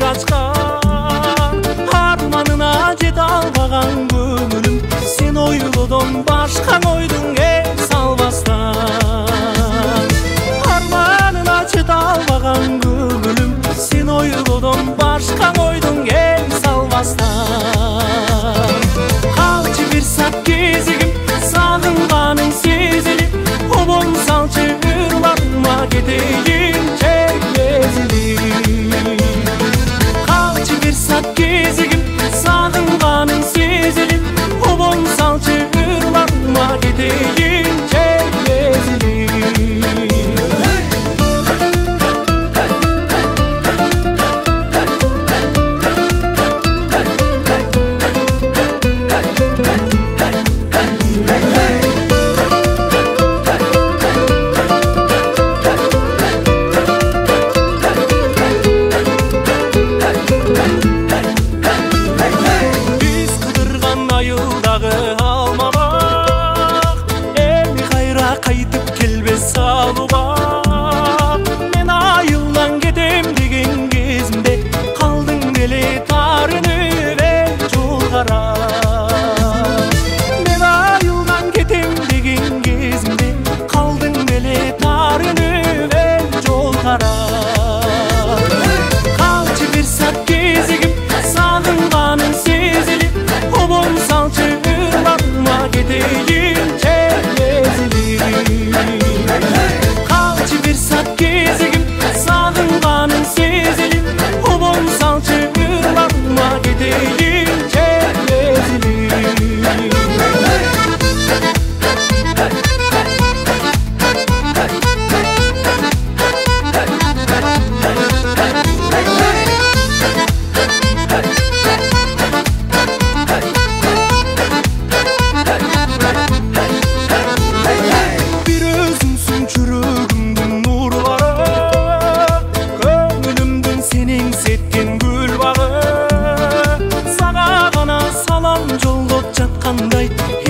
açkan, armanına jete albagan көңүлүм, sen oylodon başka oydun el salbastan. Armanına jete albagan көңүлүm, sen oylodon başka oydun el salbastan. Kalçı bir sat gezigim, sağıngaның сезилип, обон салчы ырламма кетейинче ezilip. Kalçı bir sat gezigim, sağıngaның сезилип, obon salчы ырламma кетейинчe ezilip. Men ayıldan gedem degen кезимде, калдың деле тарынып эл жолгара. Men ayıldan gedem degen кезимде, калдың деле тарынып эл жолгара. Kalçı bir sat кезигим, сагынганың сезилип, обон салчы ырламма кетейинче ezilip. Kalçı bir sat gezigim, sağıngaның сезилип, obon salчы ырламма кетейинчe ezilip.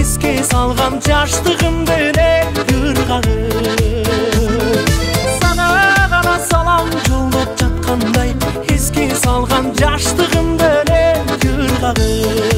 Esке salgan jaштыгымды эле ыргагы, сага гана салам жолдоп жаткандай, эске салган jaштыгымды эле ыргагы.